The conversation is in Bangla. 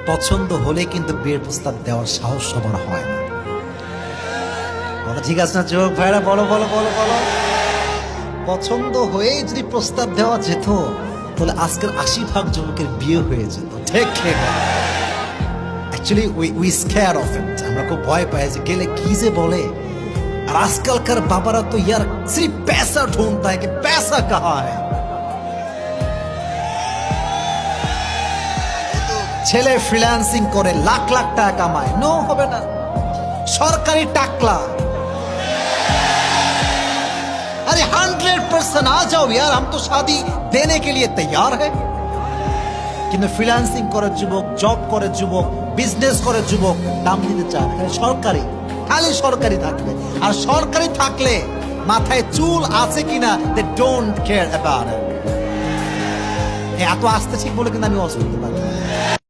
পছন্দ হলে কিন্তু বিয়ের প্রস্তাব দেওয়ার সাহস সবার হয় না। কথা ঠিক আছে না যুবক ভাইরা? বলো বলো বলো বলো। পছন্দ হয়েই যদি প্রস্তাব দেওয়া যেত তাহলে আজকের 80% যুবকের বিয়ে হয়ে যেত। ঠিক ঠিক। Actually we scare of it. আমরা খুব ভয় পাই যে গেলে কি যে বলে। আর আজকালকার বাবারা তো ইয়ার সির্ফ पैसा ढूंढता है कि पैसा कहाँ है। ছেলে ফ্রিল্যান্সিং করে লাখ লাখ টাকা কামায়, নো হবে না। সরকারি টাকলা। अरे 100% आ जाओ यार, हम तो शादी देने के लिए तैयार है। কিন্তু ফ্রিল্যান্সিং করে যুবক, জব করে যুবক, বিজনেস করে যুবক, দাম দিতে চায় না। সরকারি, খালি সরকারি থাকবে। আর সরকারি থাকলে মাথায় চুল আছে কিনা they don't care about it. এত আসতে ঠিক বলে কিন্তু আমি অসুবিধা পারি।